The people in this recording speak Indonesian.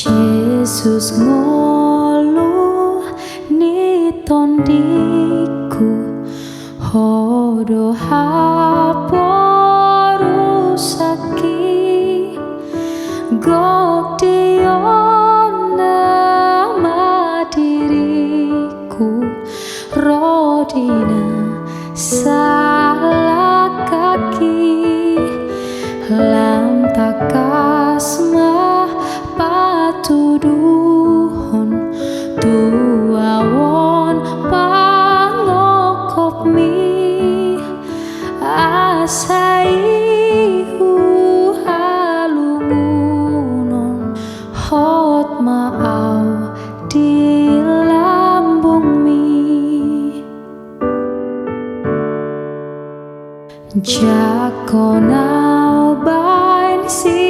Yesus ngolu ni tondiku hodo haporu saki gok diona diriku rodina salah kaki lam takasma patuduhon tuawon pangokop mi asaihu halungunon hot maau di lambung mi jakonau bain si